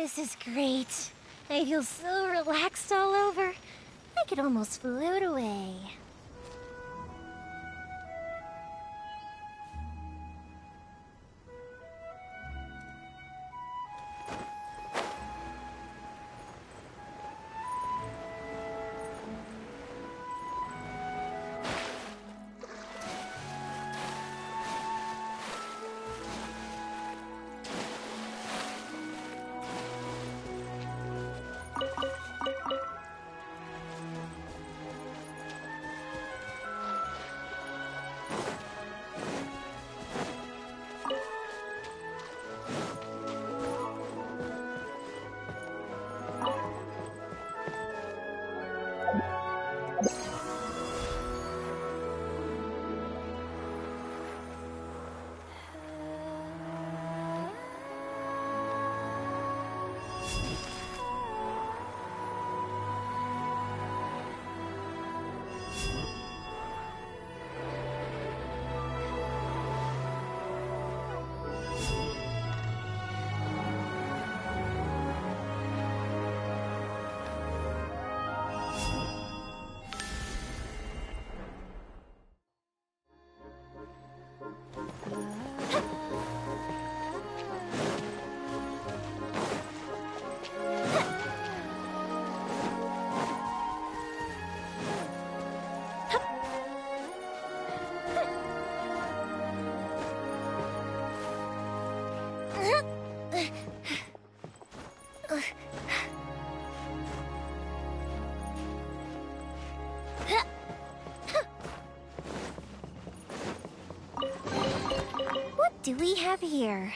This is great. I feel so relaxed all over. I could almost float away. What do we have here?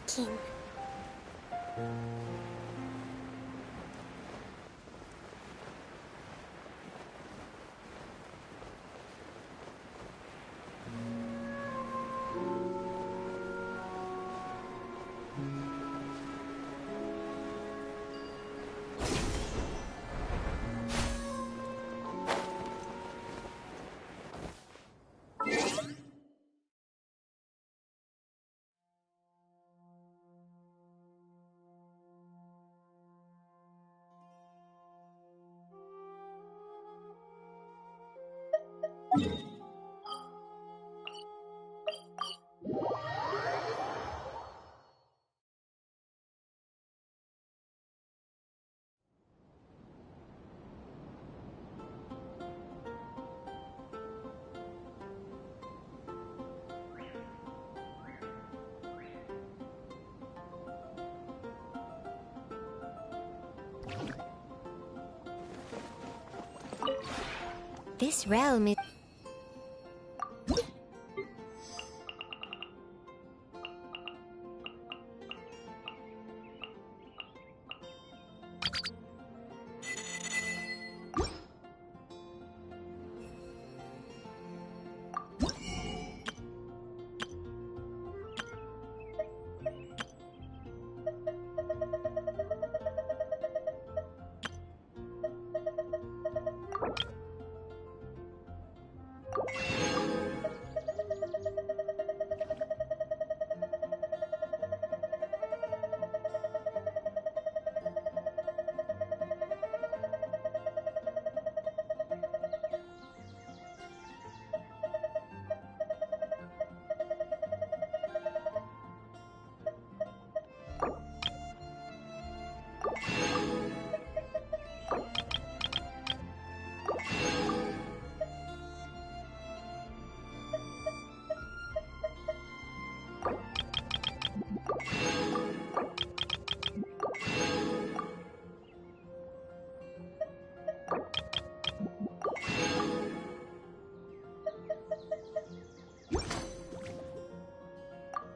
King. This realm is...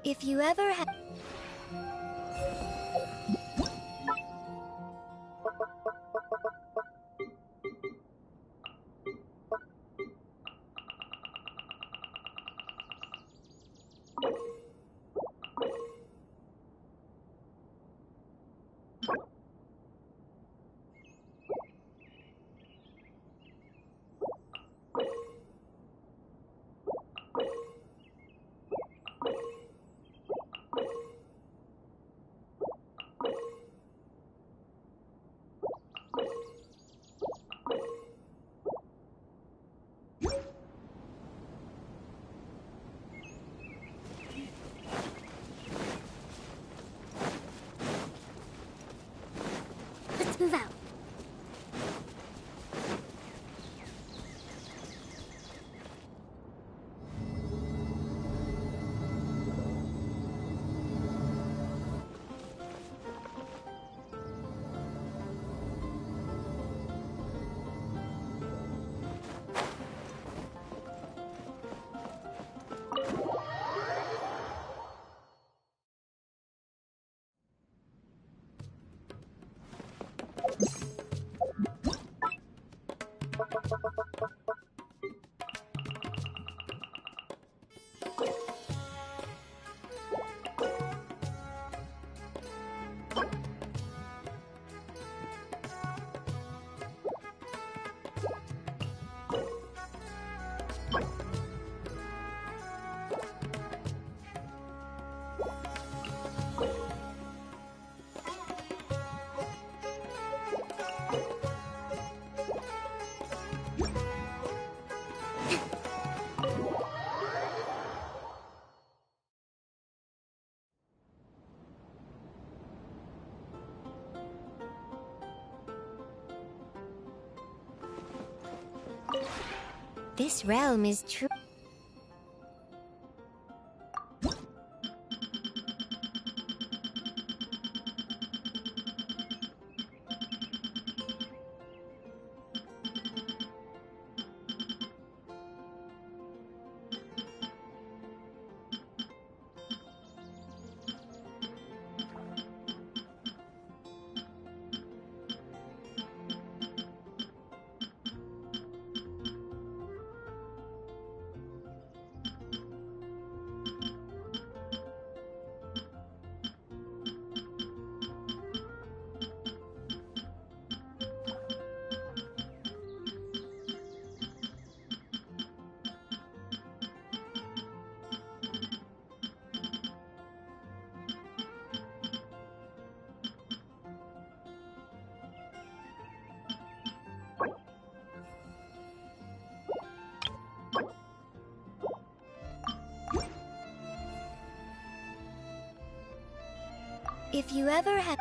If you ever had... Let's move out. This realm is true. If you ever had...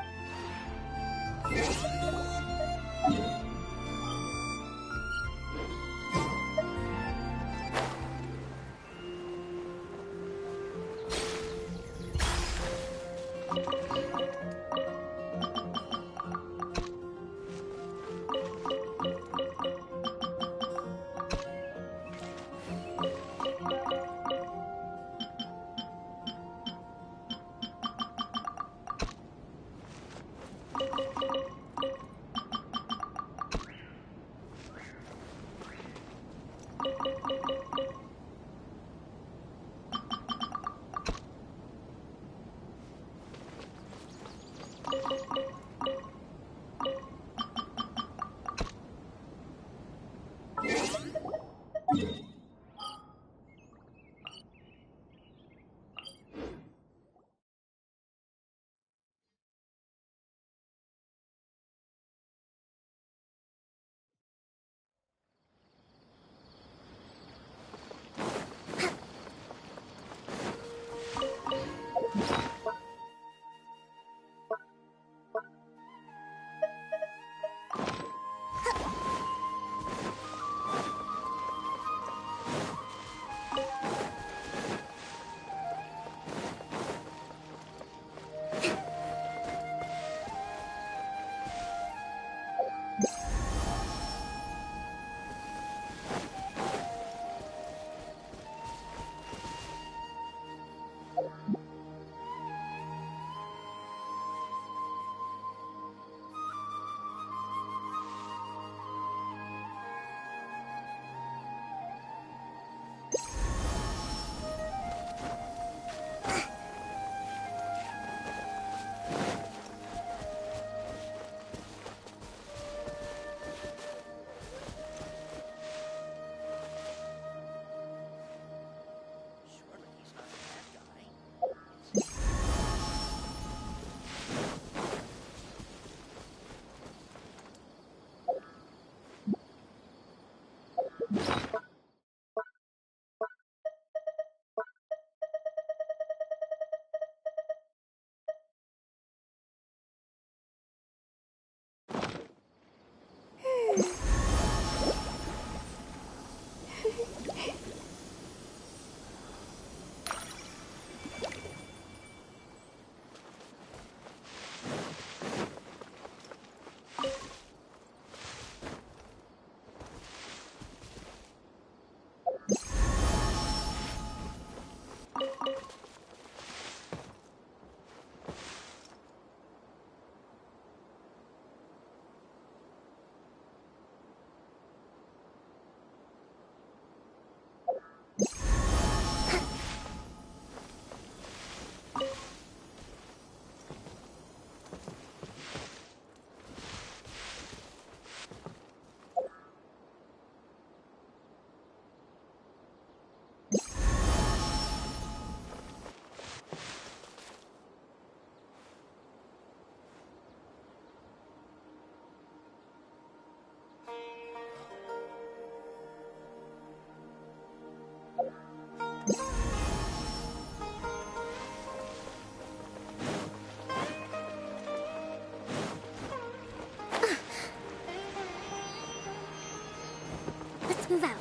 Let's move out.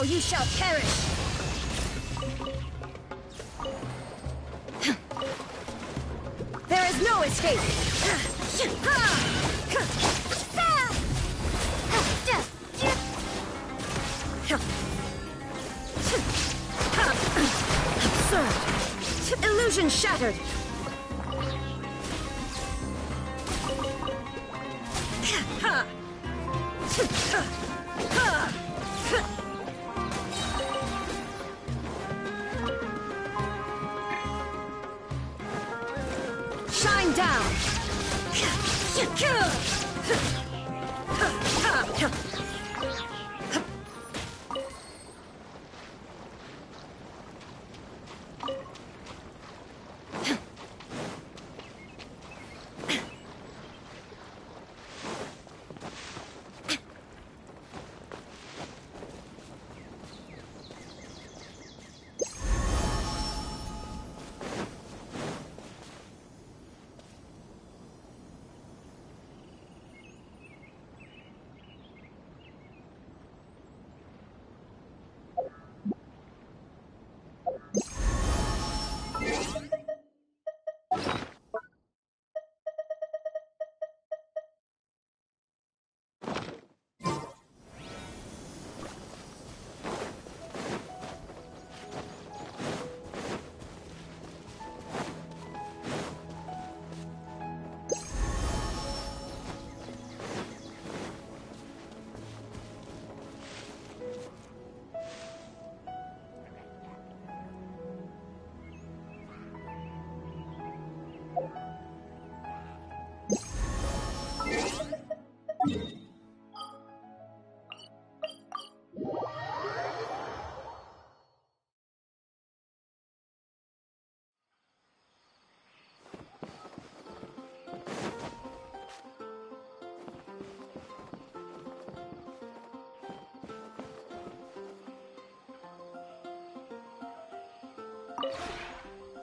You shall perish! There is no escape! been shattered! Shine down!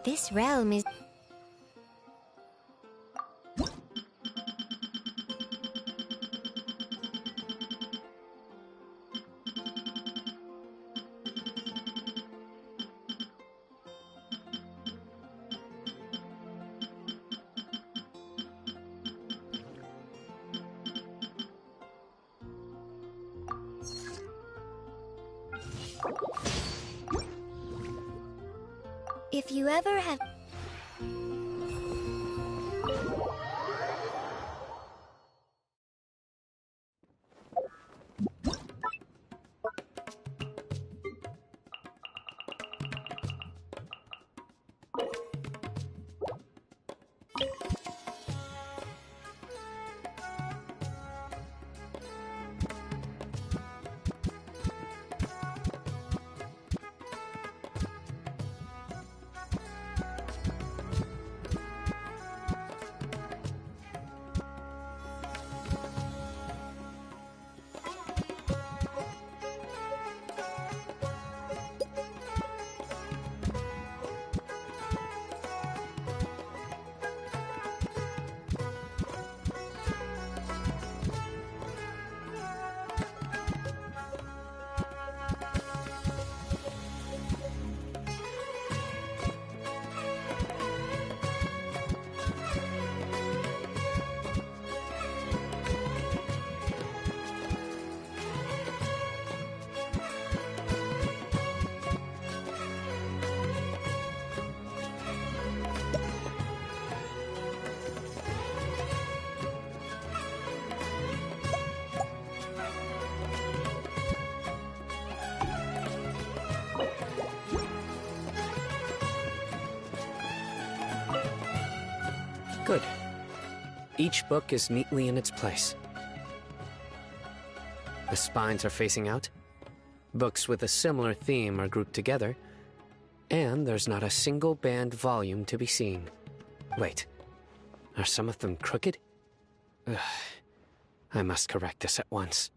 This realm is... If you ever have... Good. Each book is neatly in its place. The spines are facing out. Books with a similar theme are grouped together. And there's not a single banned volume to be seen. Wait, are some of them crooked? Ugh. I must correct this at once.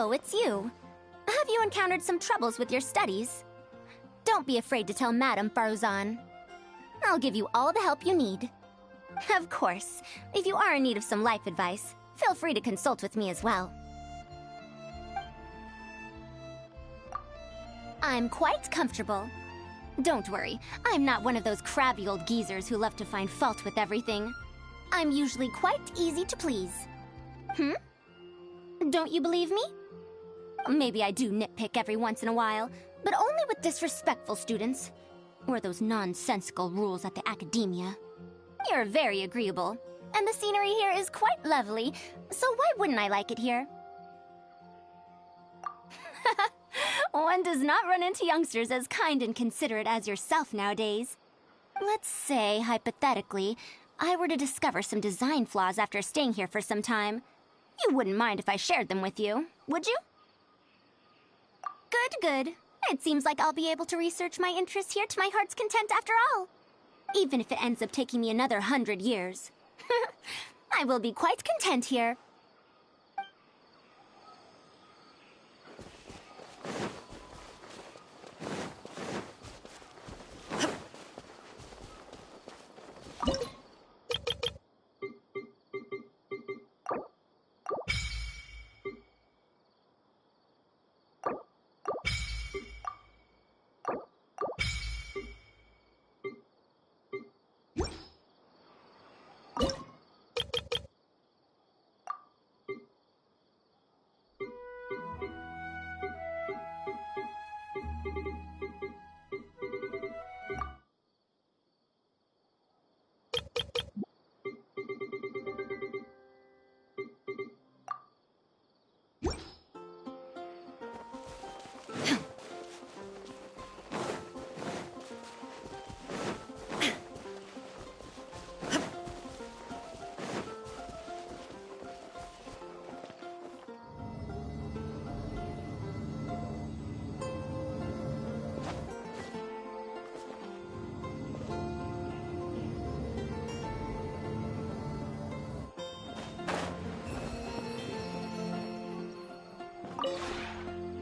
Oh, it's you. Have you encountered some troubles with your studies? Don't be afraid to tell Madame Faruzan. I'll give you all the help you need. Of course, if you are in need of some life advice, feel free to consult with me as well. I'm quite comfortable. Don't worry, I'm not one of those crabby old geezers who love to find fault with everything. I'm usually quite easy to please. Don't you believe me? Maybe I do nitpick every once in a while, but only with disrespectful students. Or those nonsensical rules at the academia. You're very agreeable, and the scenery here is quite lovely, so why wouldn't I like it here? One does not run into youngsters as kind and considerate as yourself nowadays. Let's say, hypothetically, I were to discover some design flaws after staying here for some time. You wouldn't mind if I shared them with you, would you? Good, good. It seems like I'll be able to research my interests here to my heart's content after all. Even if it ends up taking me another 100 years. I will be quite content here.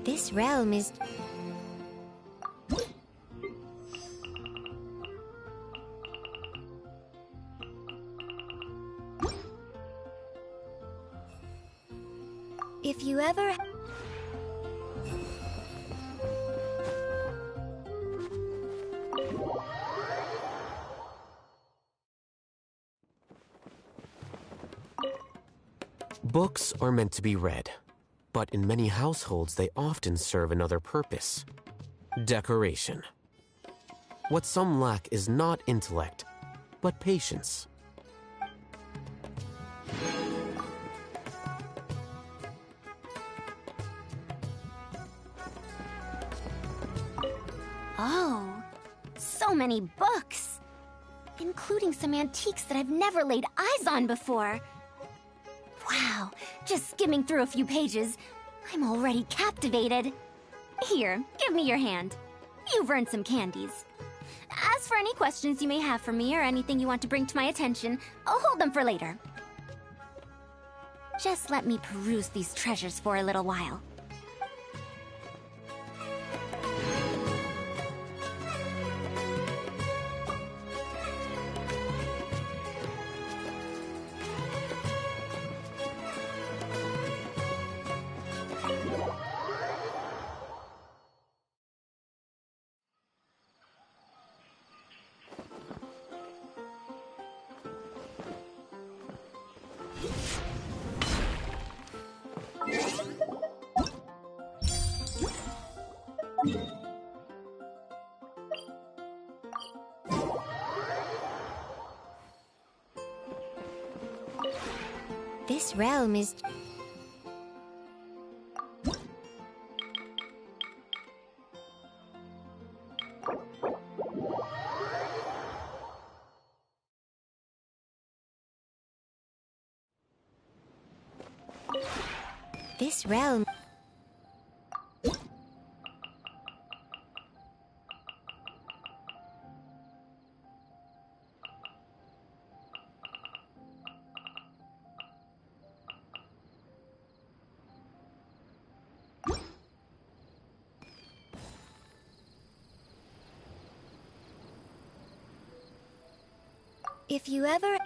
This realm is... If you ever... Books are meant to be read, but in many households they often serve another purpose: decoration. What some lack is not intellect, but patience. Oh, so many books! Including some antiques that I've never laid eyes on before. Wow, just skimming through a few pages, I'm already captivated. Here, give me your hand. You've earned some candies. As for any questions you may have for me or anything you want to bring to my attention, I'll hold them for later. Just let me peruse these treasures for a little while. This realm is... This realm... If you ever...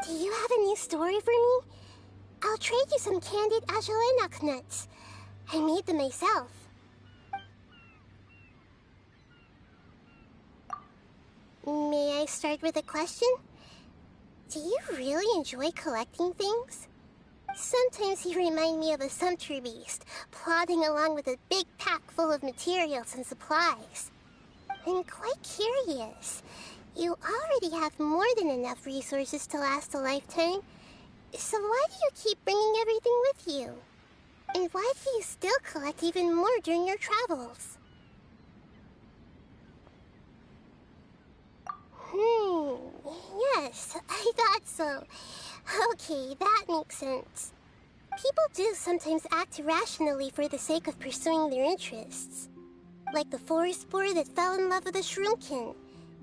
Do you have a new story for me? I'll trade you some candied Agelenok nuts. I made them myself. May I start with a question? Do you really enjoy collecting things? Sometimes you remind me of a sumpter beast, plodding along with a big pack full of materials and supplies. I'm quite curious. You already have more than enough resources to last a lifetime. So why do you keep bringing everything with you? And why do you still collect even more during your travels? Yes, I thought so. Okay, that makes sense. People do sometimes act irrationally for the sake of pursuing their interests. Like the forest boar that fell in love with a shroomkin.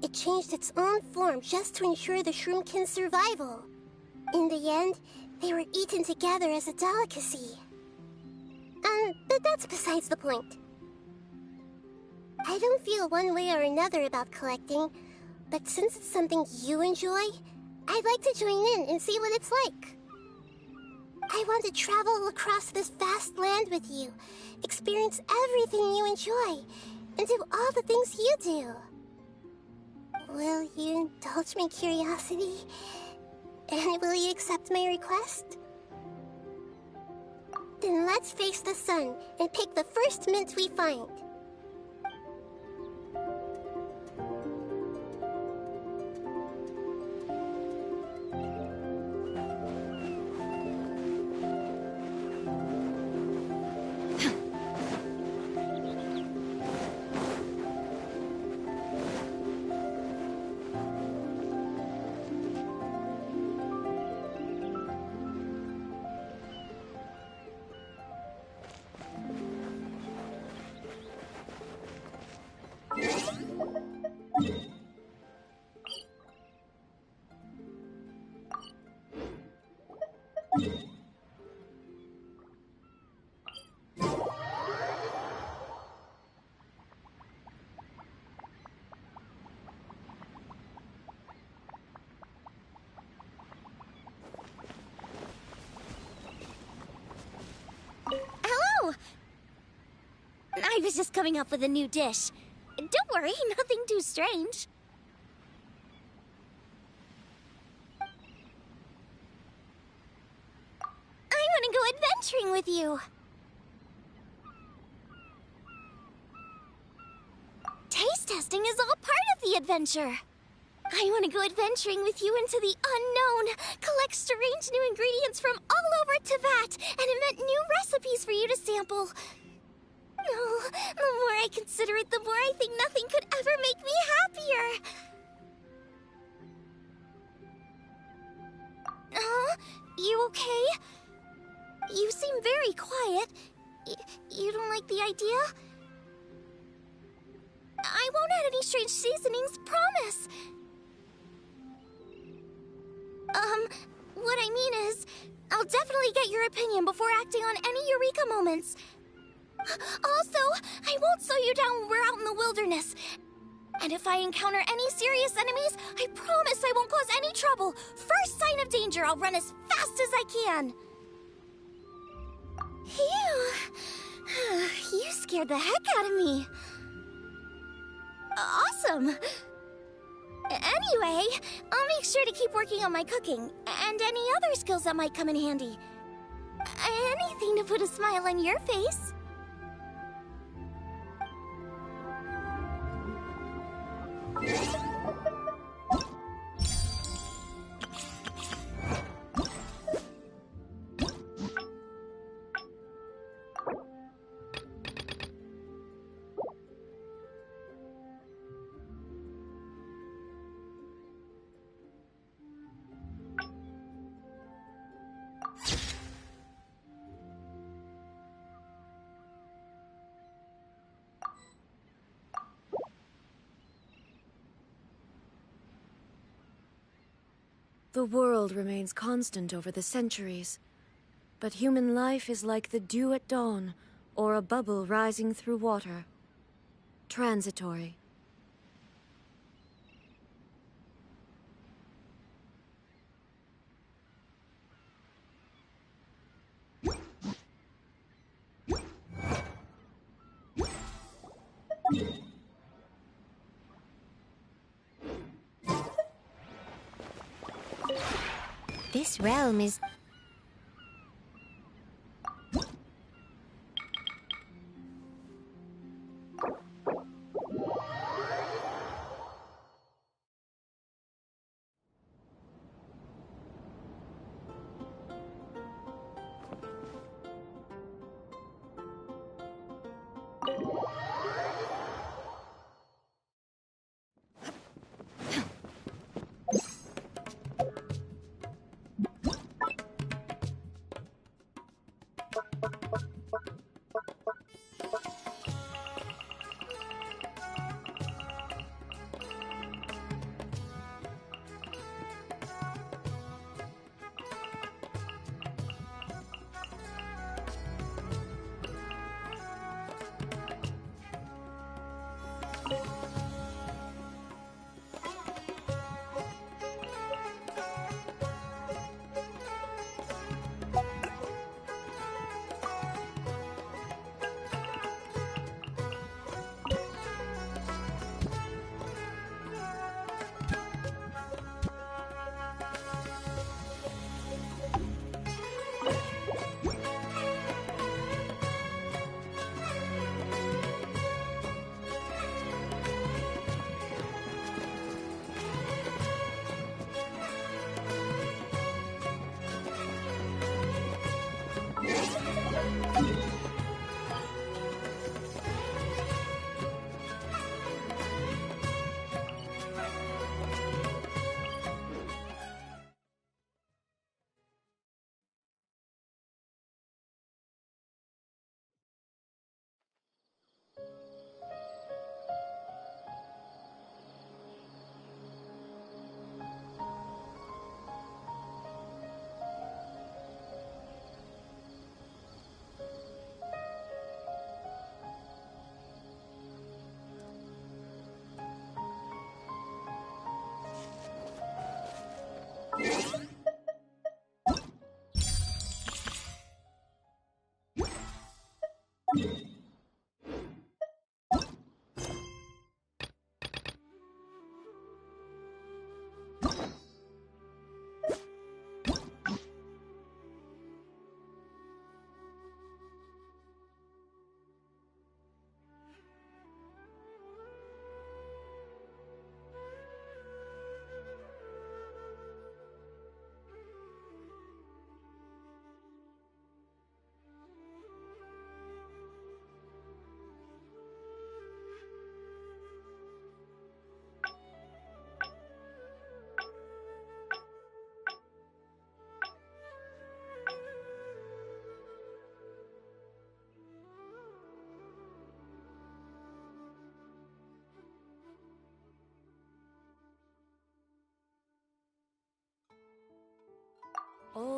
It changed its own form just to ensure the shroomkin's survival. In the end, they were eaten together as a delicacy. But that's besides the point. I don't feel one way or another about collecting, but since it's something you enjoy, I'd like to join in and see what it's like. I want to travel across this vast land with you, experience everything you enjoy, and do all the things you do. Will you indulge my curiosity? And will you accept my request? Then let's face the sun and pick the first mint we find. was just coming up with a new dish. Don't worry, nothing too strange. I want to go adventuring with you. Taste testing is all part of the adventure. I want to go adventuring with you into the unknown, collect strange new ingredients from all over Teyvat, and invent new recipes for you to sample. Oh, the more I consider it, the more I think nothing could ever make me happier. You okay? You seem very quiet. You don't like the idea? I won't add any strange seasonings, promise. What I mean is, I'll definitely get your opinion before acting on any Eureka moments. Also, I won't slow you down when we're out in the wilderness. And if I encounter any serious enemies, I promise I won't cause any trouble. First sign of danger, I'll run as fast as I can. Phew. You scared the heck out of me. Awesome. Anyway, I'll make sure to keep working on my cooking and any other skills that might come in handy. Anything to put a smile on your face. The world remains constant over the centuries, but human life is like the dew at dawn, or a bubble rising through water. Transitory. This realm is...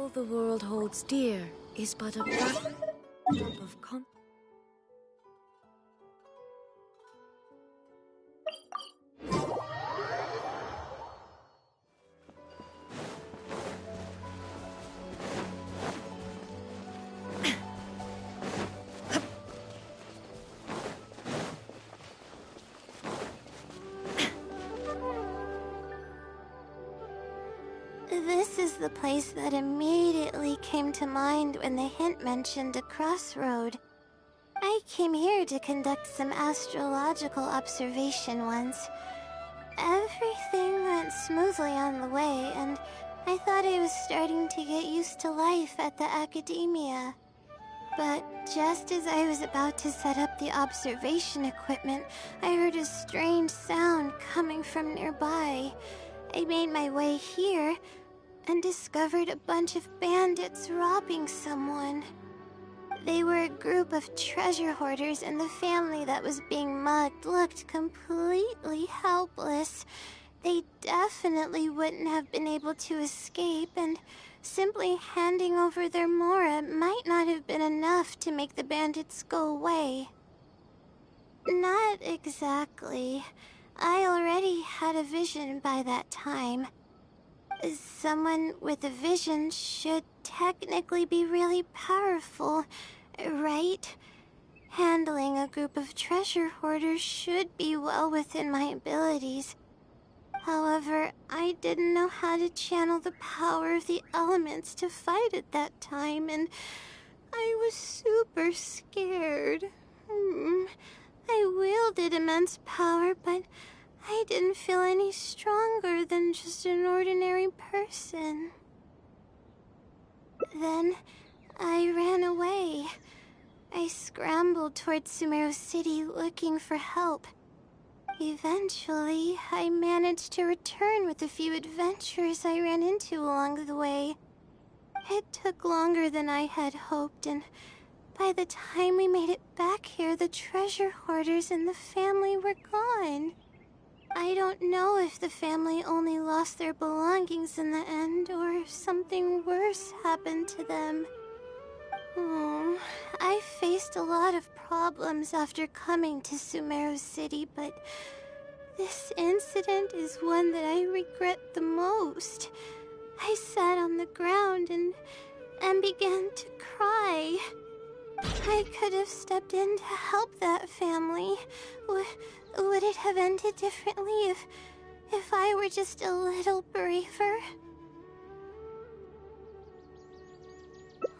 All the world holds dear is but a backdrop of This is the place that immediately came to mind when the hint mentioned a crossroad. I came here to conduct some astrological observation once. Everything went smoothly on the way, and I thought I was starting to get used to life at the academia. But just as I was about to set up the observation equipment, I heard a strange sound coming from nearby. I made my way here and discovered a bunch of bandits robbing someone. They were a group of treasure hoarders, and the family that was being mugged looked completely helpless. They definitely wouldn't have been able to escape, and simply handing over their Mora might not have been enough to make the bandits go away. Not exactly. I already had a vision by that time. Someone with a vision should technically be really powerful, right? Handling a group of treasure hoarders should be well within my abilities. However, I didn't know how to channel the power of the elements to fight at that time, and I was super scared. I wielded immense power, but I didn't feel any stronger than just an ordinary person. Then I ran away. I scrambled towards Sumeru City looking for help. Eventually, I managed to return with a few adventurers I ran into along the way. It took longer than I had hoped, and by the time we made it back here, the treasure hoarders and the family were gone. I don't know if the family only lost their belongings in the end, or if something worse happened to them. I faced a lot of problems after coming to Sumeru City, but this incident is one that I regret the most. I sat on the ground and began to cry. I could have stepped in to help that family. Would it have ended differently if I were just a little braver?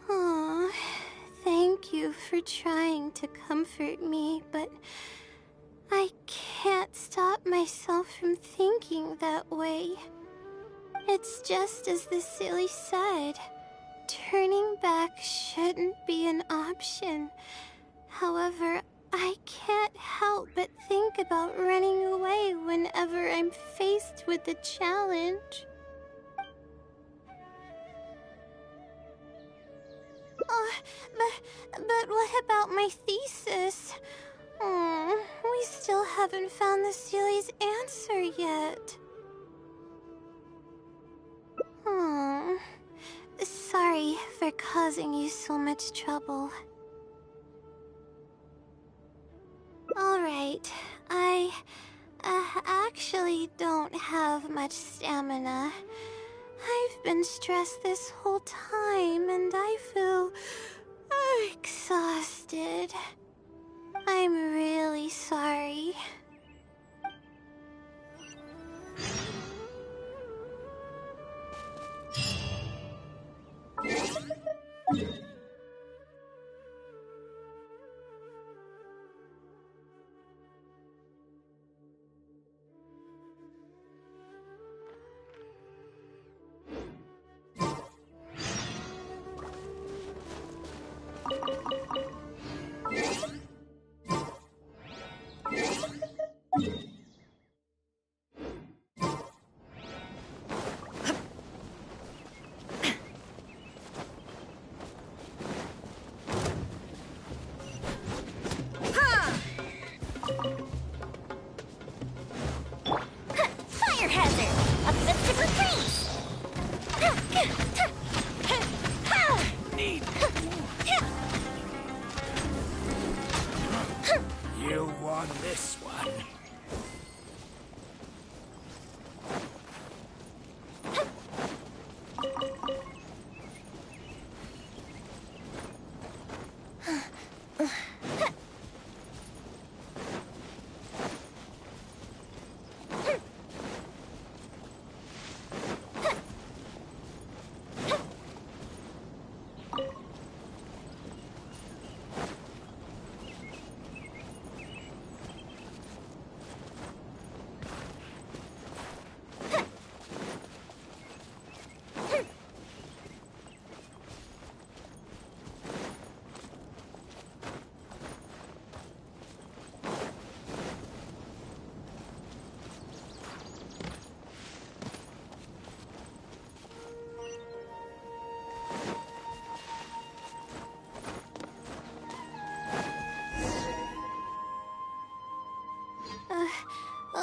Aw, thank you for trying to comfort me, but I can't stop myself from thinking that way. It's just as the silly said. Turning back shouldn't be an option. However, I can't help but think about running away whenever I'm faced with a challenge. Oh, but what about my thesis? We still haven't found the Sealy's answer yet. Sorry for causing you so much trouble. Alright, I actually don't have much stamina. I've been stressed this whole time and I feel exhausted. I'm really sorry.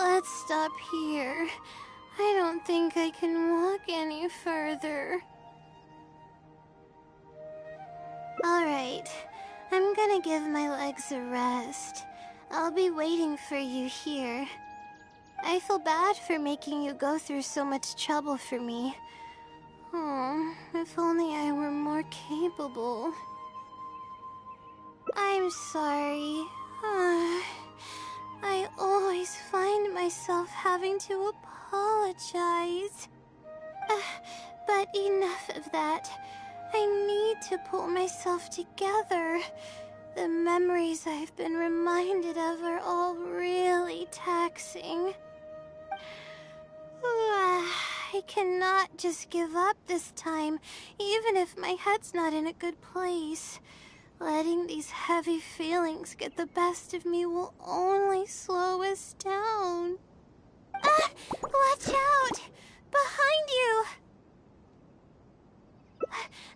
Let's stop here. I don't think I can walk any further. Alright, I'm gonna give my legs a rest. I'll be waiting for you here. I feel bad for making you go through so much trouble for me. Oh, if only I were more capable. I'm sorry. I always find myself having to apologize. But enough of that. I need to pull myself together. The memories I've been reminded of are all really taxing. I cannot just give up this time, even if my head's not in a good place. Letting these heavy feelings get the best of me will only slow us down. Watch out! Behind you!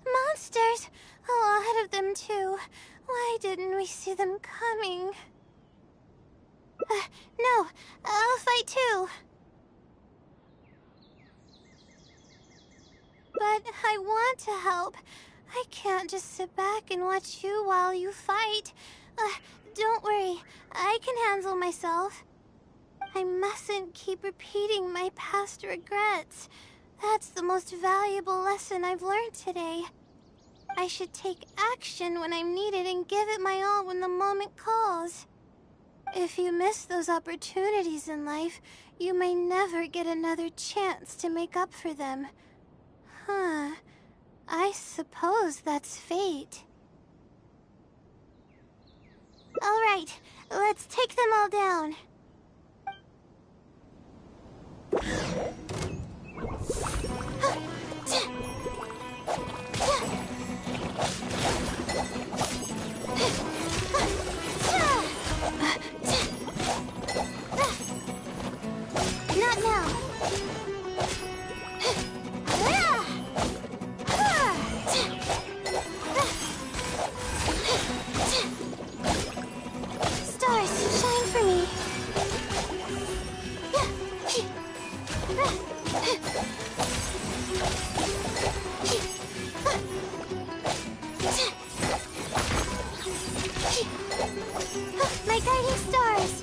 Monsters! A lot of them, too. Why didn't we see them coming? No, I'll fight too. But I want to help. I can't just sit back and watch you while you fight. Don't worry, I can handle myself. I mustn't keep repeating my past regrets. That's the most valuable lesson I've learned today. I should take action when I'm needed and give it my all when the moment calls. If you miss those opportunities in life, you may never get another chance to make up for them. Huh. I suppose that's fate. All right, let's take them all down. Not now. Stars, shine for me. My guiding stars.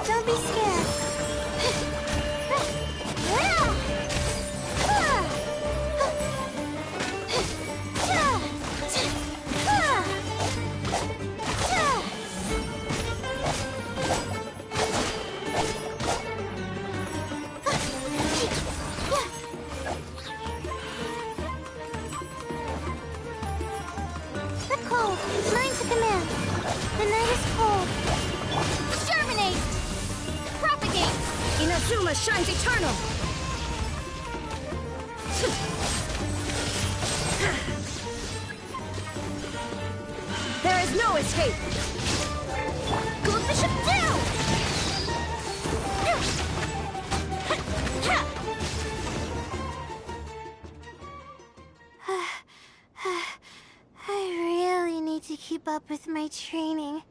Don't be scared. The cold. Learn to command. The night is cold. Germinate! Propagate! Inazuma shines eternal! There is no escape! Gold Bishop down! I really need to keep up with my training.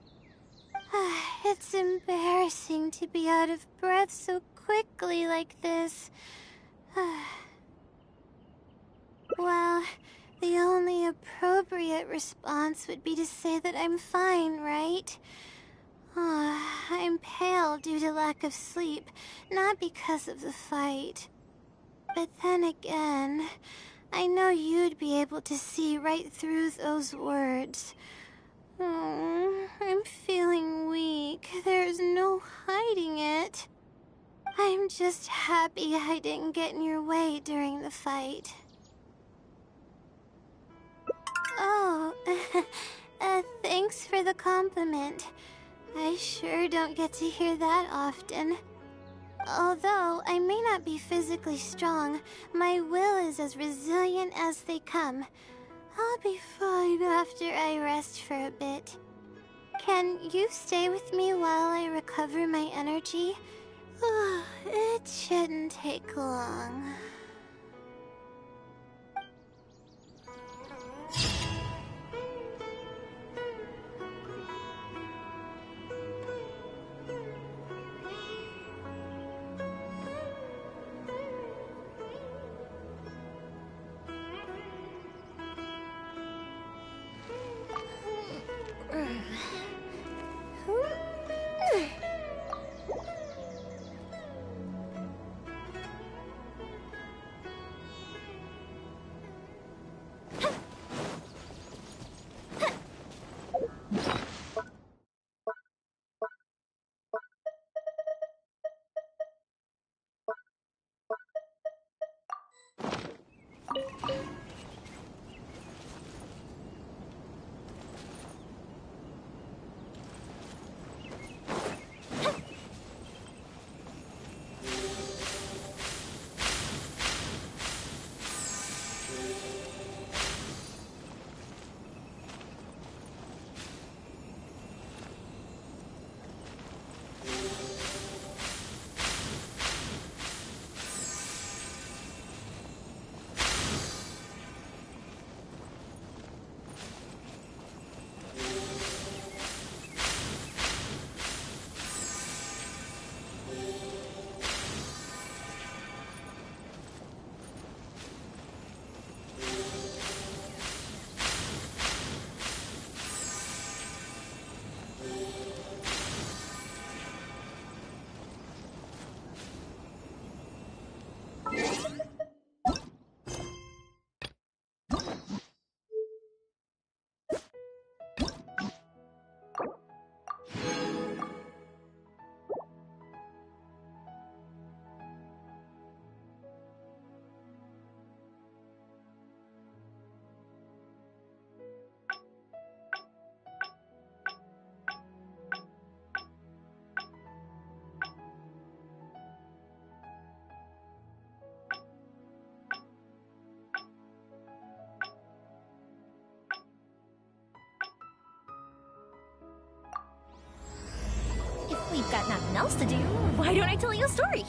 It's embarrassing to be out of breath so quickly like this. Well, the only appropriate response would be to say that I'm fine, right? I'm pale due to lack of sleep, not because of the fight. But then again, I know you'd be able to see right through those words. I'm feeling weak. There's no hiding it. I'm just happy I didn't get in your way during the fight. Oh, thanks for the compliment. I sure don't get to hear that often. Although I may not be physically strong, my will is as resilient as they come. I'll be fine after I rest for a bit. Can you stay with me while I recover my energy? It shouldn't take long. If we've got nothing else to do, why don't I tell you a story?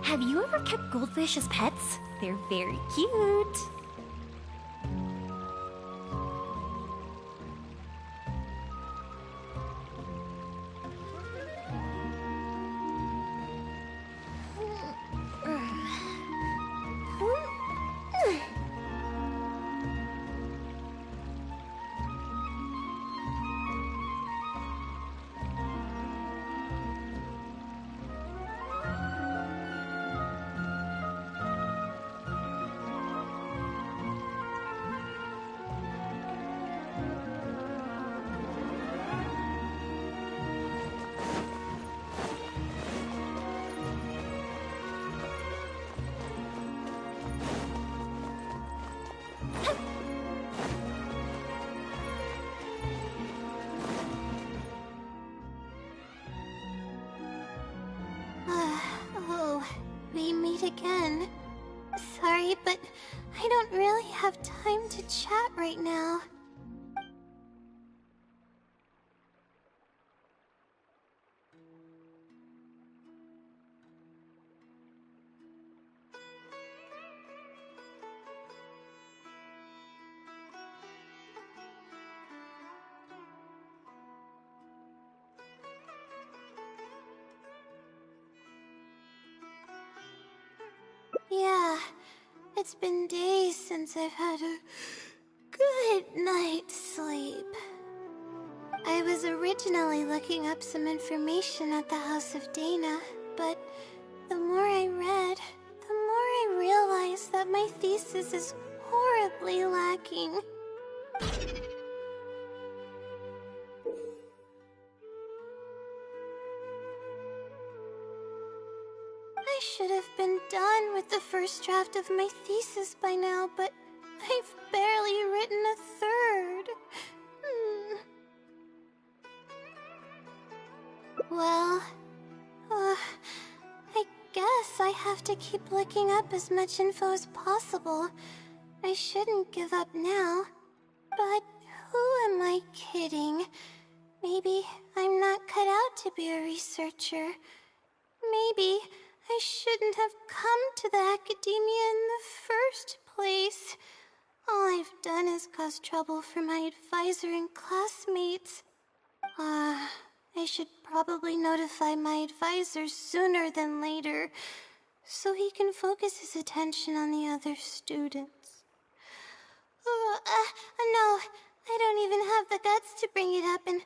Have you ever kept goldfish as pets? They're very cute. Oh, we meet again. Sorry, but I don't really have time to chat right now. It's been days since I've had a good night's sleep. I was originally looking up some information at the House of Dana, but the more I read, the more I realized that my thesis is horribly lacking. I should have been done with the first draft of my thesis by now, but I've barely written a third. Well, I guess I have to keep looking up as much info as possible. I shouldn't give up now. But who am I kidding? Maybe I'm not cut out to be a researcher. Maybe I shouldn't have come to the academia in the first place. All I've done is cause trouble for my advisor and classmates. I should probably notify my advisor sooner than later, so he can focus his attention on the other students. No, I don't even have the guts to bring it up, and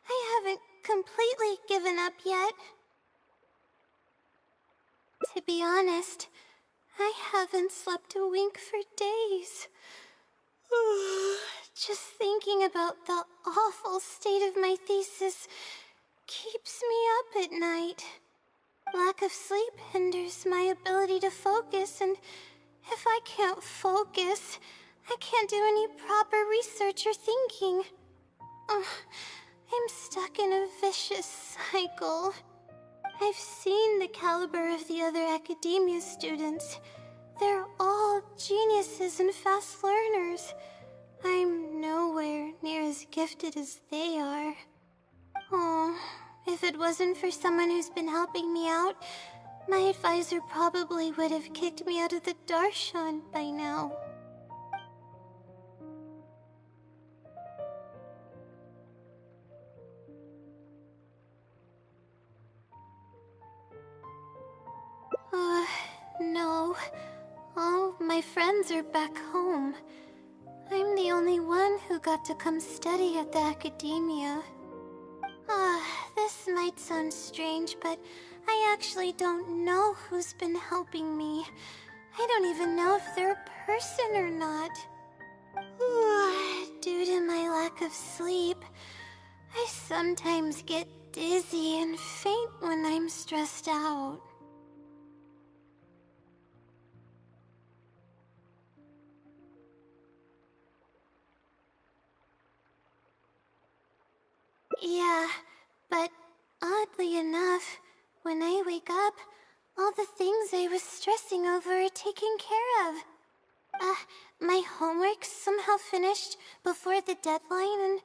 I haven't completely given up yet. To be honest, I haven't slept a wink for days. Just thinking about the awful state of my thesis keeps me up at night. Lack of sleep hinders my ability to focus, and if I can't focus, I can't do any proper research or thinking. I'm stuck in a vicious cycle. I've seen the caliber of the other academia students. They're all geniuses and fast learners. I'm nowhere near as gifted as they are. Oh, if it wasn't for someone who's been helping me out, my advisor probably would have kicked me out of the Darshan by now. No. All my friends are back home. I'm the only one who got to come study at the academia. This might sound strange, but I actually don't know who's been helping me. I don't even know if they're a person or not. Due to my lack of sleep, I sometimes get dizzy and faint when I'm stressed out. Yeah, but oddly enough, when I wake up, all the things I was stressing over are taken care of. My homework's somehow finished before the deadline, and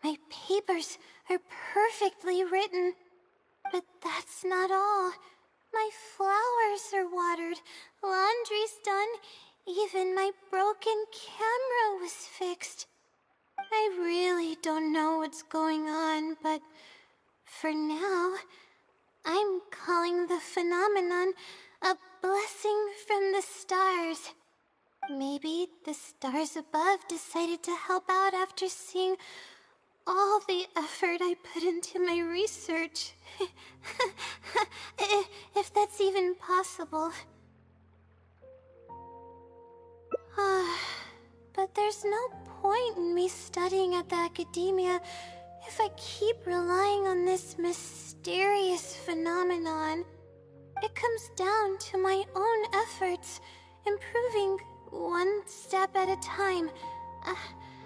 my papers are perfectly written. But that's not all. My flowers are watered, laundry's done, even my broken camera was fixed. I really don't know what's going on, but for now, I'm calling the phenomenon a blessing from the stars. Maybe the stars above decided to help out after seeing all the effort I put into my research. If that's even possible. But there's no point in me studying at the academia if I keep relying on this mysterious phenomenon. It comes down to my own efforts, improving one step at a time.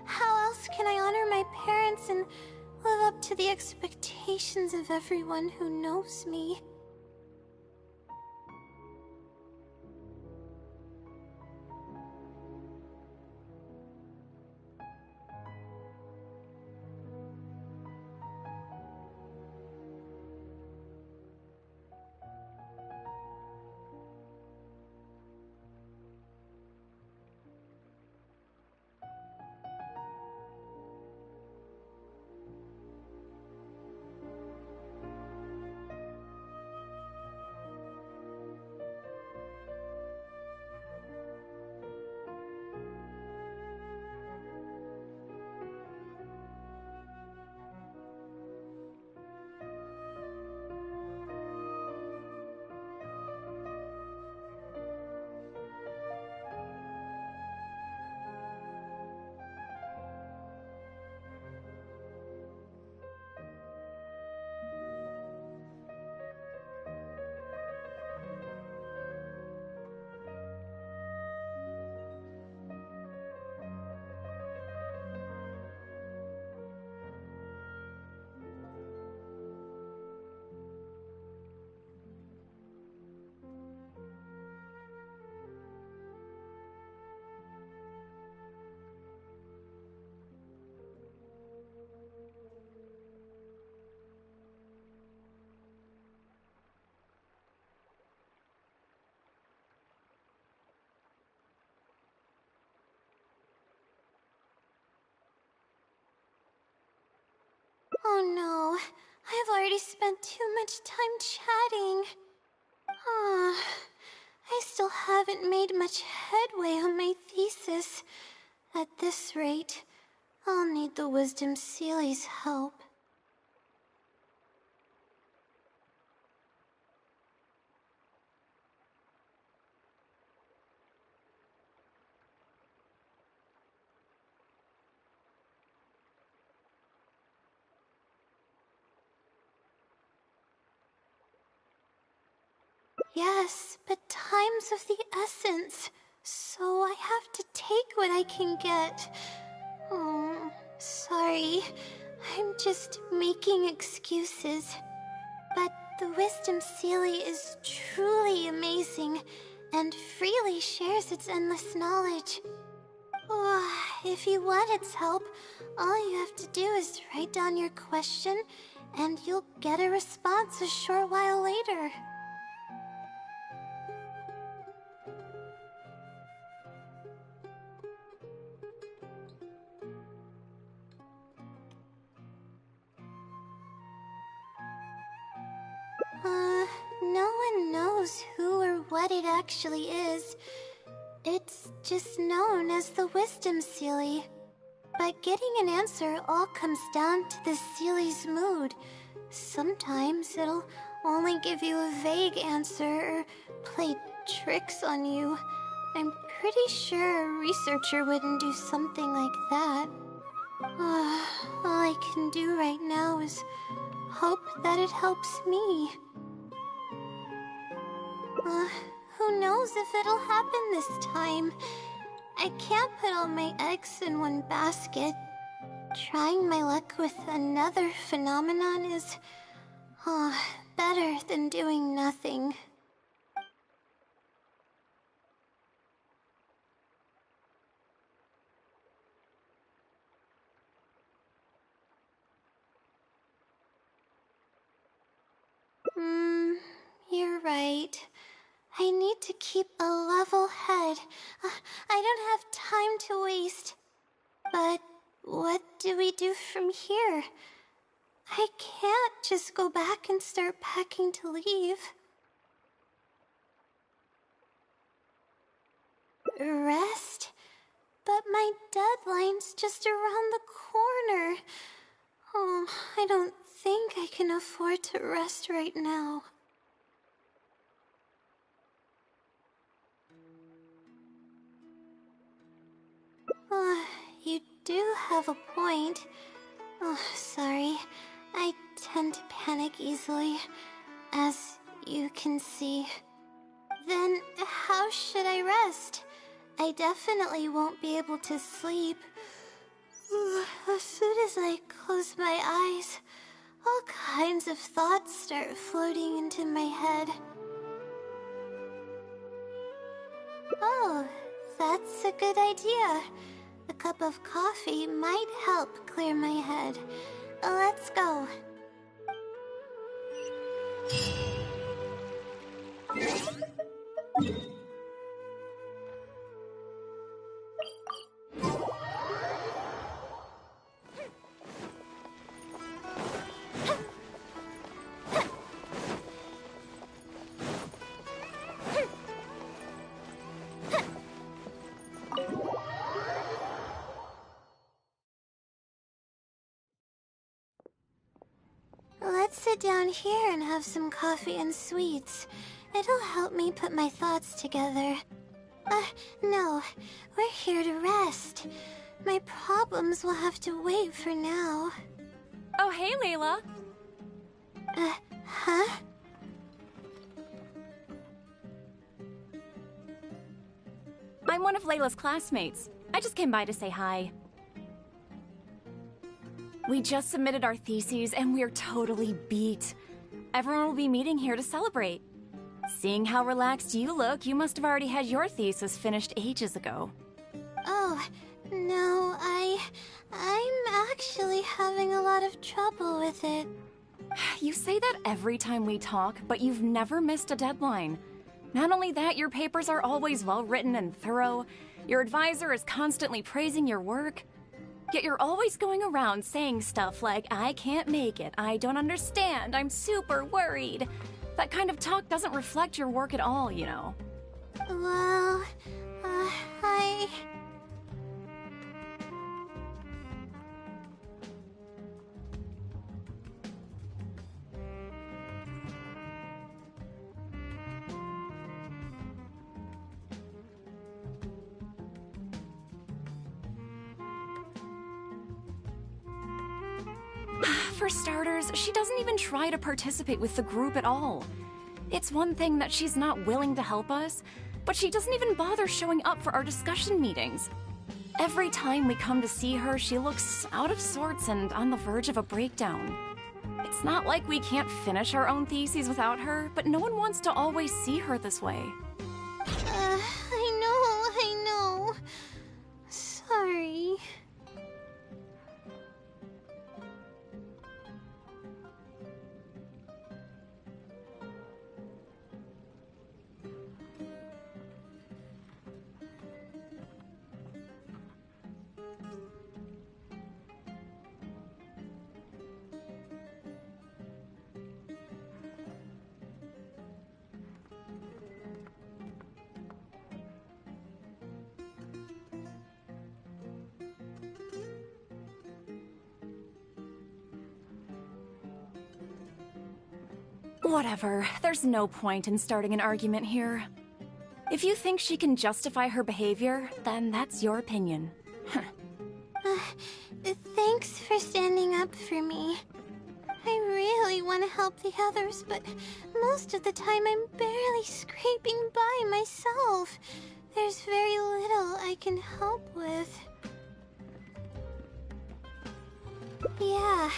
How else can I honor my parents and live up to the expectations of everyone who knows me? Oh no, I've already spent too much time chatting. I still haven't made much headway on my thesis. At this rate, I'll need the Wisdom Seeley's help. Yes, but time's of the essence, so I have to take what I can get. Oh, sorry. I'm just making excuses. But the Wisdom Sealy is truly amazing, and freely shares its endless knowledge. Oh, if you want its help, all you have to do is write down your question, and you'll get a response a short while later. No one knows who or what it actually is. It's just known as the Wisdom Sealy. But getting an answer all comes down to the Sealy's mood. Sometimes it'll only give you a vague answer or play tricks on you. I'm pretty sure a researcher wouldn't do something like that. All I can do right now is hope that it helps me. Who knows if it'll happen this time? I can't put all my eggs in one basket. Trying my luck with another phenomenon is, better than doing nothing. You're right. I need to keep a level head. I don't have time to waste. But what do we do from here? I can't just go back and start packing to leave. Rest? But my deadline's just around the corner. Oh, I don't think I can afford to rest right now. You do have a point. Oh, sorry. I tend to panic easily, as you can see. Then how should I rest? I definitely won't be able to sleep. As soon as I close my eyes, all kinds of thoughts start floating into my head. Oh, that's a good idea. A cup of coffee might help clear my head. Let's go. Let's sit down here and have some coffee and sweets. It'll help me put my thoughts together. No. We're here to rest. My problems will have to wait for now. Oh, hey, Layla. Huh? I'm one of Layla's classmates. I just came by to say hi. We just submitted our theses and we're totally beat. Everyone will be meeting here to celebrate. Seeing how relaxed you look, you must have already had your thesis finished ages ago. Oh, no, I'm actually having a lot of trouble with it. You say that every time we talk, but you've never missed a deadline. Not only that, your papers are always well written and thorough. Your advisor is constantly praising your work. Yet you're always going around saying stuff like, I can't make it, I don't understand, I'm super worried. That kind of talk doesn't reflect your work at all, you know. Well, I... For starters, she doesn't even try to participate with the group at all. It's one thing that she's not willing to help us, but she doesn't even bother showing up for our discussion meetings. Every time we come to see her, she looks out of sorts and on the verge of a breakdown. It's not like we can't finish our own theses without her, but no one wants to always see her this way. I know. Sorry. Whatever, there's no point in starting an argument here. If you think she can justify her behavior, then that's your opinion. Thanks for standing up for me. I really want to help the others, but most of the time I'm barely scraping by myself. There's very little I can help with. Yeah,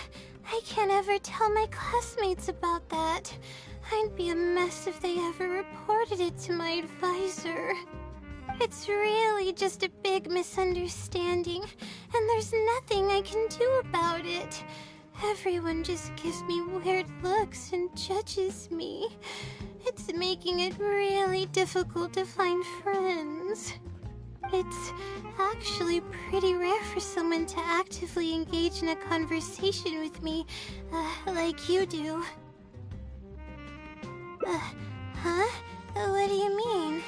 I can't ever tell my classmates about that. I'd be a mess if they ever reported it to my advisor. It's really just a big misunderstanding, and there's nothing I can do about it. Everyone just gives me weird looks and judges me. It's making it really difficult to find friends. It's actually pretty rare for someone to actively engage in a conversation with me, like you do. Huh? What do you mean?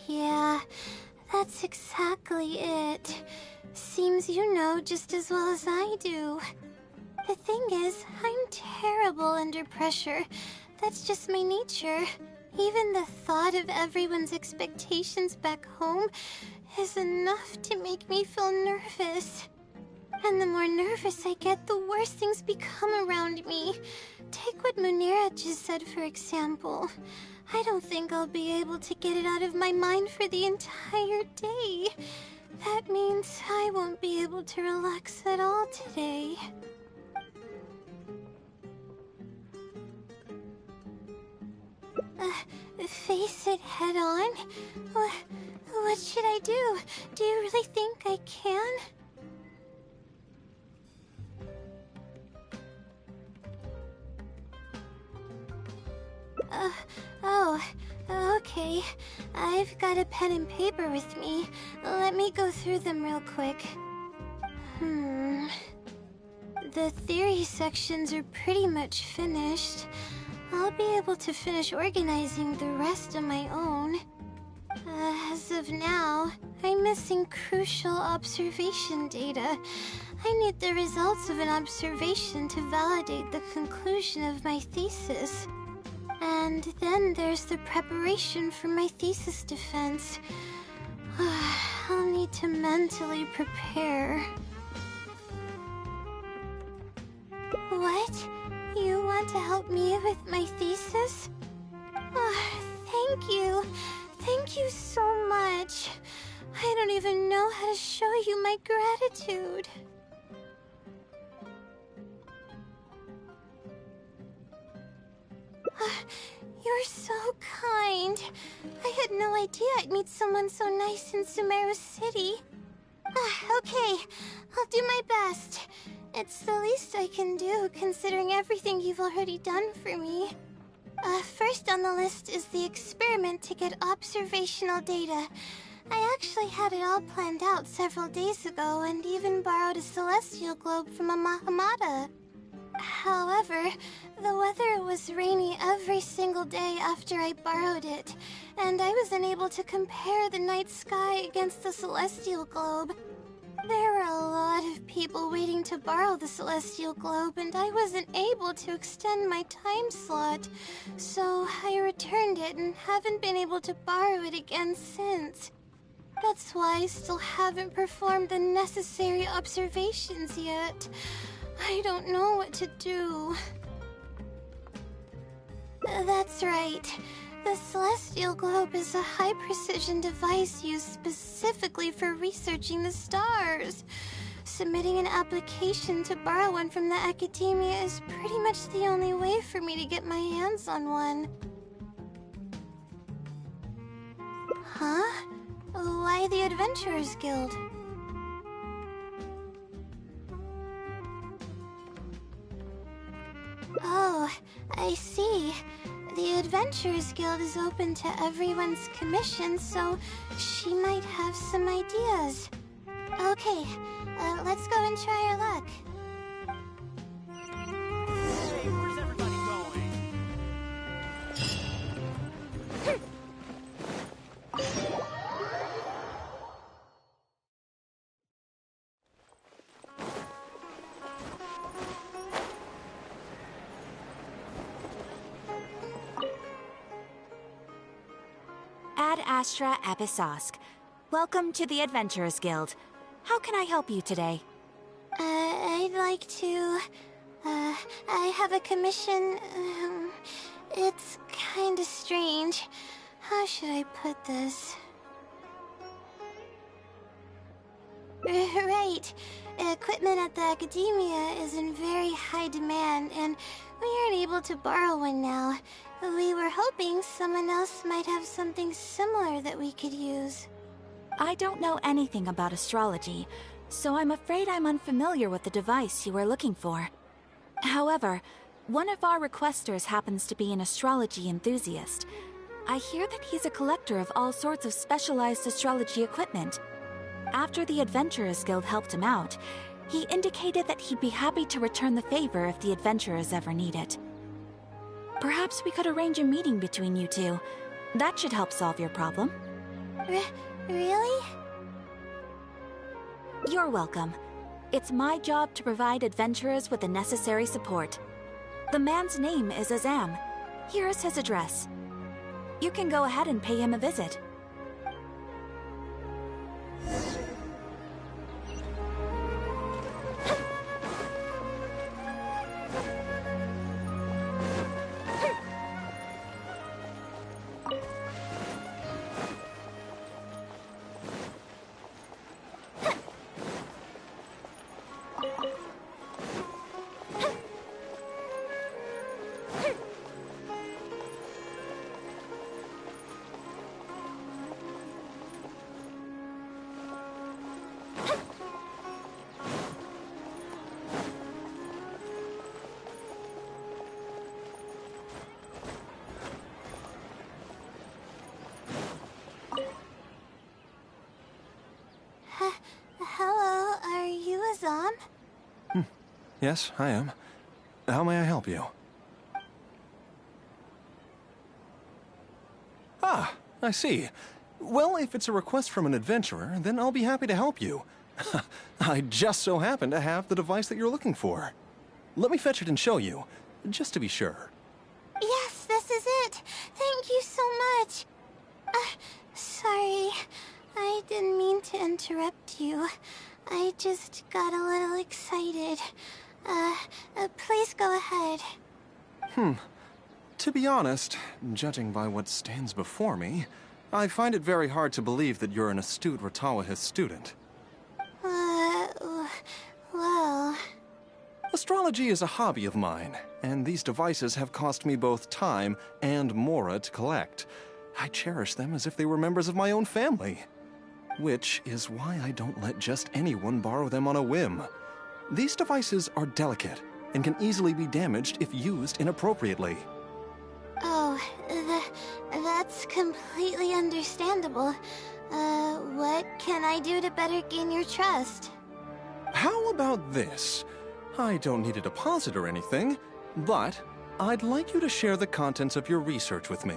Yeah, that's exactly it. Seems you know just as well as I do. The thing is, I'm terrible under pressure. That's just my nature. Even the thought of everyone's expectations back home is enough to make me feel nervous. And the more nervous I get, the worse things become around me. Take what Munira just said, for example. I don't think I'll be able to get it out of my mind for the entire day. That means I won't be able to relax at all today. Face it head on? What should I do? Do you really think I can? Okay. I've got a pen and paper with me. Let me go through them real quick. The theory sections are pretty much finished. I'll be able to finish organizing the rest on my own. As of now, I'm missing crucial observation data. I need the results of an observation to validate the conclusion of my thesis. And then there's the preparation for my thesis defense. I'll need to mentally prepare. What? You want to help me with my thesis? Thank you. Thank you so much. I don't even know how to show you my gratitude. You're so kind. I had no idea I'd meet someone so nice in Sumeru City. Okay, I'll do my best. It's the least I can do, considering everything you've already done for me. First on the list is the experiment to get observational data. I actually had it all planned out several days ago, and even borrowed a celestial globe from a Mahamata. However, the weather was rainy every single day after I borrowed it, and I was unable to compare the night sky against the celestial globe. There were a lot of people waiting to borrow the celestial globe, and I wasn't able to extend my time slot, so I returned it and haven't been able to borrow it again since. That's why I still haven't performed the necessary observations yet. I don't know what to do. That's right. The Celestial Globe is a high-precision device used specifically for researching the stars. Submitting an application to borrow one from the Academia is pretty much the only way for me to get my hands on one. Huh? Why the Adventurers Guild? Oh, I see. The Adventurers Guild is open to everyone's commission, so she might have some ideas. Okay, let's go and try our luck. Hey, where's everybody going? Ad Astra Abyssosque. Welcome to the Adventurers Guild. How can I help you today? I'd like to... I have a commission... it's kinda strange. How should I put this? Right. Equipment at the Academia is in very high demand, and we aren't able to borrow one now. We were hoping someone else might have something similar that we could use. I don't know anything about astrology, so I'm afraid I'm unfamiliar with the device you are looking for. However, one of our requesters happens to be an astrology enthusiast. I hear that he's a collector of all sorts of specialized astrology equipment. After the Adventurers Guild helped him out, he indicated that he'd be happy to return the favor if the adventurers ever need it. Perhaps we could arrange a meeting between you two. That should help solve your problem. Really? You're welcome. It's my job to provide adventurers with the necessary support. The man's name is Azam. Here's his address. You can go ahead and pay him a visit. Hello, are you Azam? Yes, I am. How may I help you? Ah, I see. Well, if it's a request from an adventurer, then I'll be happy to help you. I just so happen to have the device that you're looking for. Let me fetch it and show you, just to be sure. Yes, this is it. Thank you so much. Sorry. I didn't mean to interrupt you. I just got a little excited. Please go ahead. To be honest, judging by what stands before me, I find it very hard to believe that you're an astute Ratawahist student. Well... Astrology is a hobby of mine, and these devices have cost me both time and mora to collect. I cherish them as if they were members of my own family. Which is why I don't let just anyone borrow them on a whim. These devices are delicate and can easily be damaged if used inappropriately. Oh, that's completely understandable. What can I do to better gain your trust? How about this? I don't need a deposit or anything, but I'd like you to share the contents of your research with me.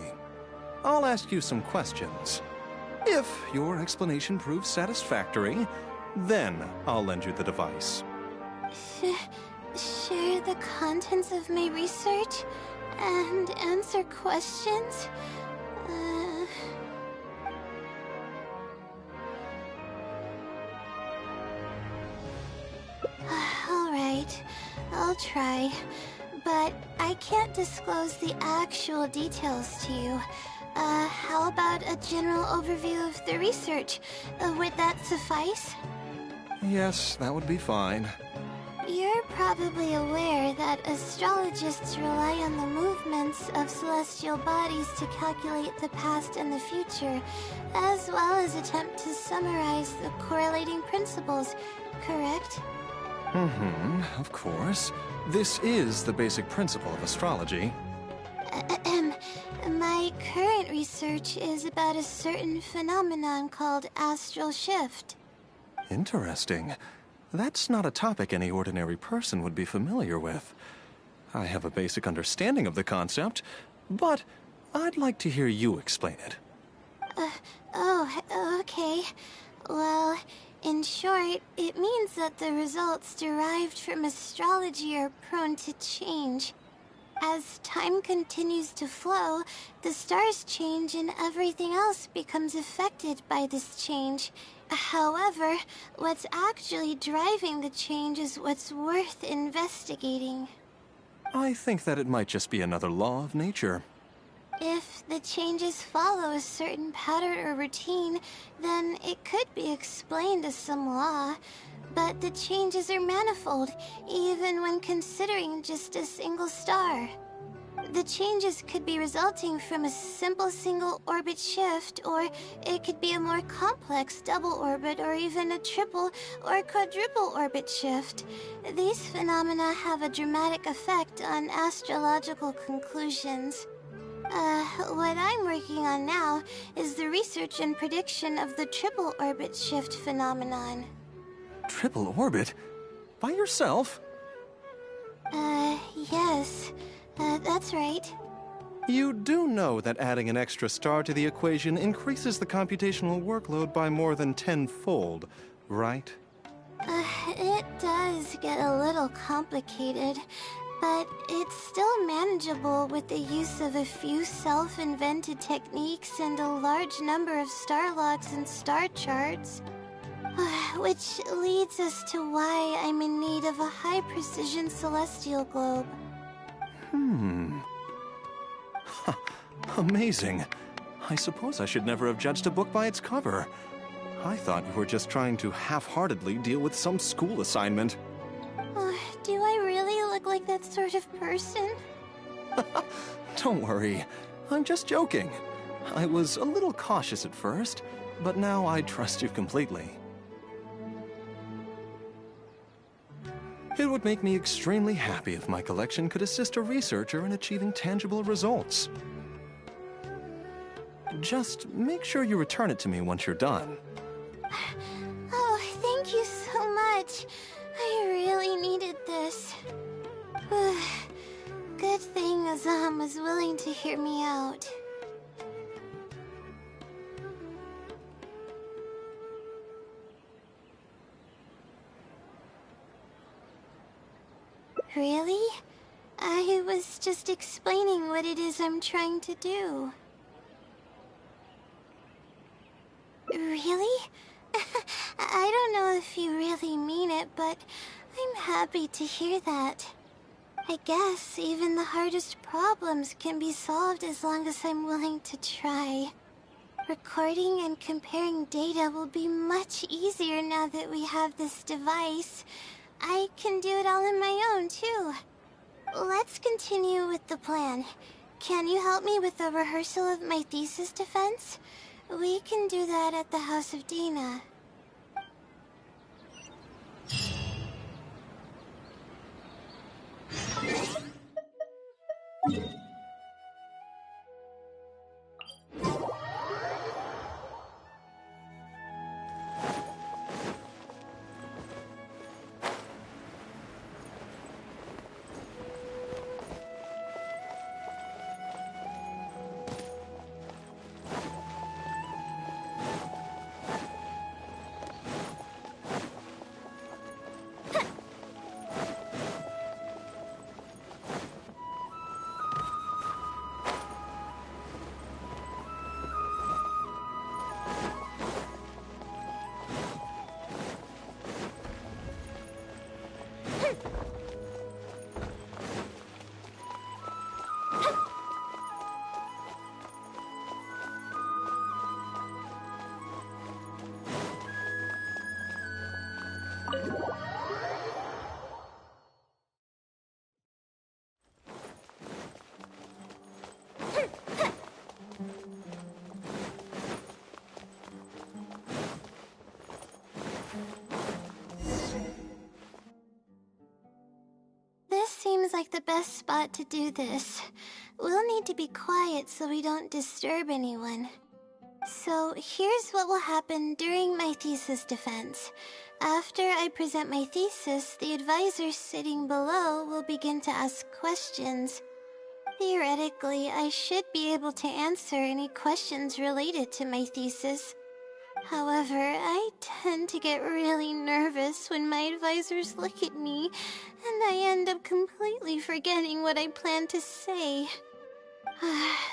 I'll ask you some questions. If your explanation proves satisfactory, then I'll lend you the device. Share the contents of my research and answer questions? Alright, I'll try. But I can't disclose the actual details to you. How about a general overview of the research? Would that suffice? Yes, that would be fine. You're probably aware that astrologists rely on the movements of celestial bodies to calculate the past and the future, as well as attempt to summarize the correlating principles, correct? Of course. This is the basic principle of astrology. My current research is about a certain phenomenon called astral shift. Interesting. That's not a topic any ordinary person would be familiar with. I have a basic understanding of the concept, but I'd like to hear you explain it. Okay. Well, in short, it means that the results derived from astrology are prone to change. As time continues to flow, the stars change and everything else becomes affected by this change. However, what's actually driving the change is what's worth investigating. I think that it might just be another law of nature. If the changes follow a certain pattern or routine, then it could be explained as some law. But the changes are manifold, even when considering just a single star. The changes could be resulting from a simple single orbit shift, or it could be a more complex double orbit, or even a triple or quadruple orbit shift. These phenomena have a dramatic effect on astrological conclusions. What I'm working on now is the research and prediction of the triple orbit shift phenomenon. Triple orbit? By yourself? Yes. That's right. You do know that adding an extra star to the equation increases the computational workload by more than tenfold, right? It does get a little complicated, but it's still manageable with the use of a few self-invented techniques and a large number of star logs and star charts. Which leads us to why I'm in need of a high-precision celestial globe. Amazing. I suppose I should never have judged a book by its cover. I thought you were just trying to half-heartedly deal with some school assignment. Do I really look like that sort of person? Don't worry. I'm just joking. I was a little cautious at first, but now I trust you completely. It would make me extremely happy if my collection could assist a researcher in achieving tangible results. Just make sure you return it to me once you're done. Oh, thank you so much. I really needed this. Good thing Azam was willing to hear me out. Really? I was just explaining what it is I'm trying to do. Really? I don't know if you really mean it, but I'm happy to hear that. I guess even the hardest problems can be solved as long as I'm willing to try. Recording and comparing data will be much easier now that we have this device. I can do it all on my own, too. Let's continue with the plan. Can you help me with the rehearsal of my thesis defense? We can do that at the House of Dina. This seems like the best spot to do this. We'll need to be quiet so we don't disturb anyone. So here's what will happen during my thesis defense. After I present my thesis, the advisor sitting below will begin to ask questions. Theoretically, I should be able to answer any questions related to my thesis. However, I tend to get really nervous when my advisors look at me, and I end up completely forgetting what I plan to say.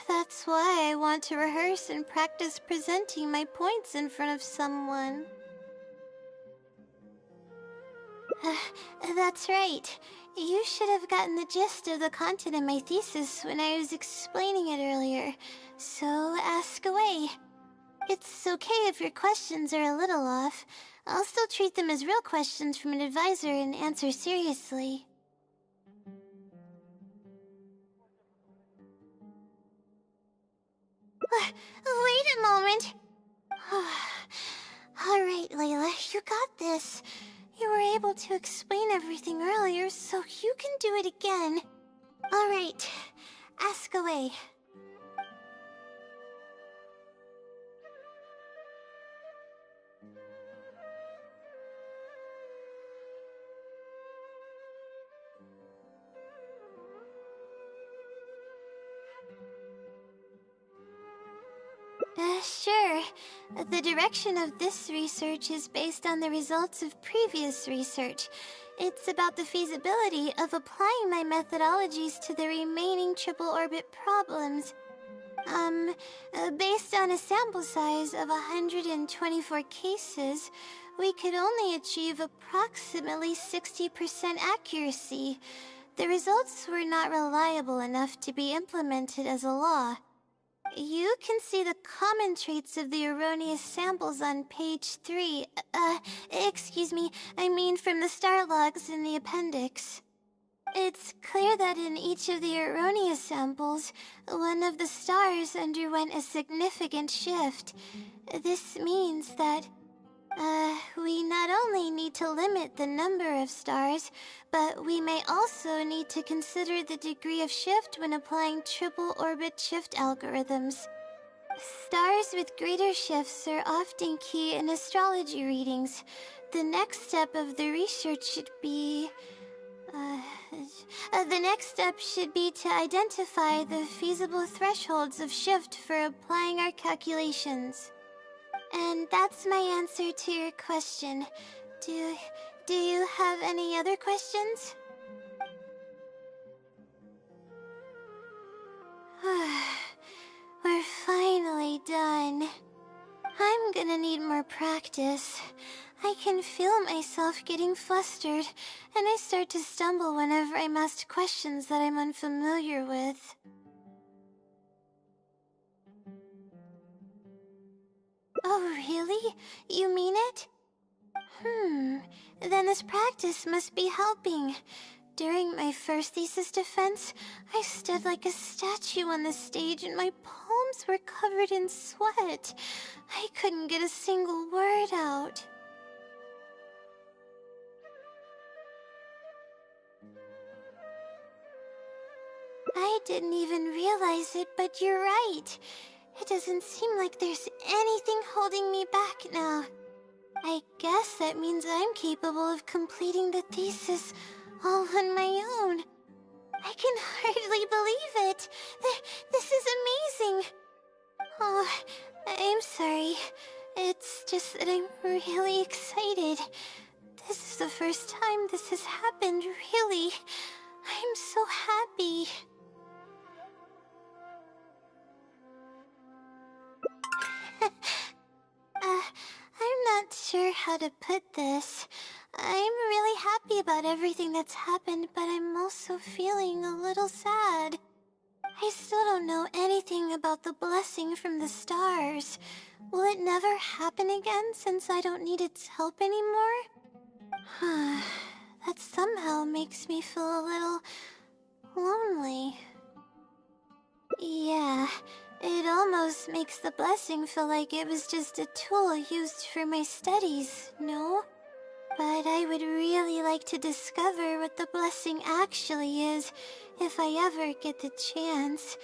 That's why I want to rehearse and practice presenting my points in front of someone. That's right. You should have gotten the gist of the content of my thesis when I was explaining it earlier, so ask away. It's okay if your questions are a little off. I'll still treat them as real questions from an advisor and answer seriously. Wait a moment. Alright, Layla, you got this. You were able to explain everything earlier, so you can do it again. Alright, ask away. Sure. The direction of this research is based on the results of previous research. It's about the feasibility of applying my methodologies to the remaining triple orbit problems. Based on a sample size of 124 cases, we could only achieve approximately 60% accuracy. The results were not reliable enough to be implemented as a law. You can see the common traits of the erroneous samples on page 3. Excuse me, I mean from the star logs in the appendix. It's clear that in each of the erroneous samples, one of the stars underwent a significant shift. This means that, we not only need to limit the number of stars, but we may also need to consider the degree of shift when applying triple orbit shift algorithms. Stars with greater shifts are often key in astrology readings. The next step of the research should be... the next step should be to identify the feasible thresholds of shift for applying our calculations. And that's my answer to your question. Do you have any other questions? We're finally done. I'm gonna need more practice. I can feel myself getting flustered, and I start to stumble whenever I'm asked questions that I'm unfamiliar with. Oh, really? You mean it? Then this practice must be helping. During my first thesis defense, I stood like a statue on the stage and my palms were covered in sweat. I couldn't get a single word out. I didn't even realize it, but you're right. It doesn't seem like there's anything holding me back now. I guess that means I'm capable of completing the thesis all on my own. I can hardly believe it. This is amazing. Oh, I'm sorry. It's just that I'm really excited. This is the first time this has happened, really. I'm so happy. I'm not sure how to put this. I'm really happy about everything that's happened, but I'm also feeling a little sad. I still don't know anything about the blessing from the stars. Will it never happen again since I don't need its help anymore? That somehow makes me feel a little lonely. Yeah, it almost makes the blessing feel like it was just a tool used for my studies, no? But I would really like to discover what the blessing actually is, if I ever get the chance.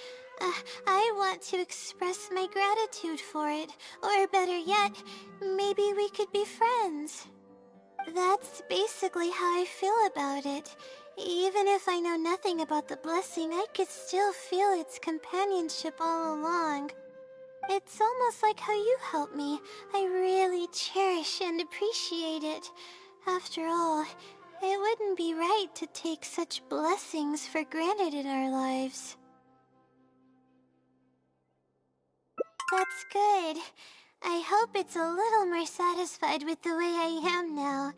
I want to express my gratitude for it, or better yet, maybe we could be friends. That's basically how I feel about it. Even if I know nothing about the blessing, I could still feel its companionship all along. It's almost like how you helped me. I really cherish and appreciate it. After all, it wouldn't be right to take such blessings for granted in our lives. That's good. I hope it's a little more satisfied with the way I am now.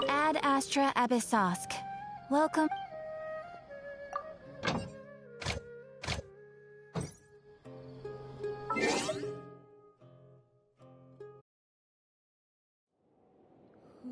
Ad Astra Abyssosk. Welcome.